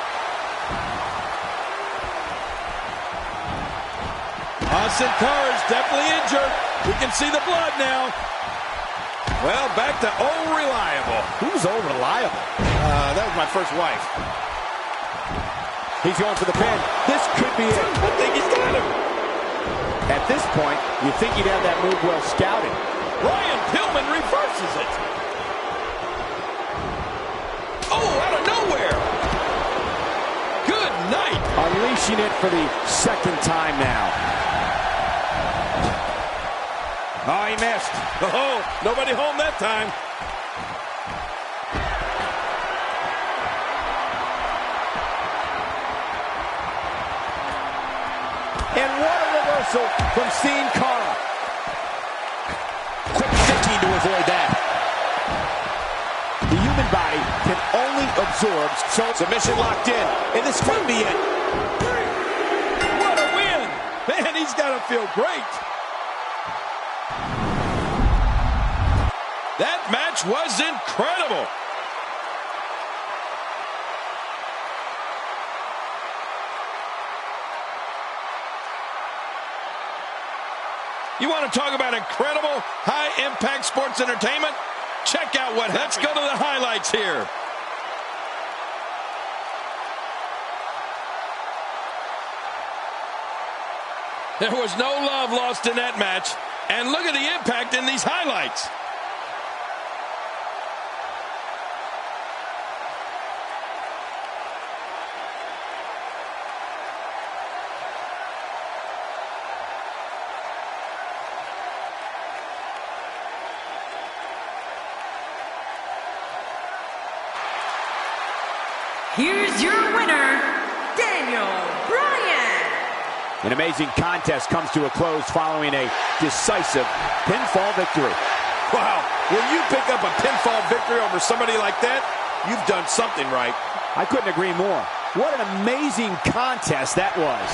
B: A Sin Cara is definitely injured. We can see the blood now. Well, back to old reliable.
D: Who's old reliable?
B: That was my first wife.
D: He's going for the pin. This could be it.
B: I think he's got him.
D: At this point, you think he'd have that move well scouted.
B: Brian Pillman reverses it. Oh, out of nowhere. Good night.
D: Unleashing it for the second time now.
B: Oh, he missed. Oh, nobody home that time.
D: And what a reversal from Sin Cara.
F: Quick thinking to avoid that.
D: The human body can only absorb so.
F: Submission locked in, and this might be it.
B: What a win. Man, he's got to feel great. That match was incredible. You want to talk about incredible high-impact sports entertainment? Check out what happened. Let's go to the highlights here. There was no love lost in that match. And look at the impact in these highlights.
A: Here's your winner, Daniel Bryan.
D: An amazing contest comes to a close following a decisive pinfall victory.
B: Wow, when you pick up a pinfall victory over somebody like that, you've done something right.
D: I couldn't agree more. What an amazing contest that was.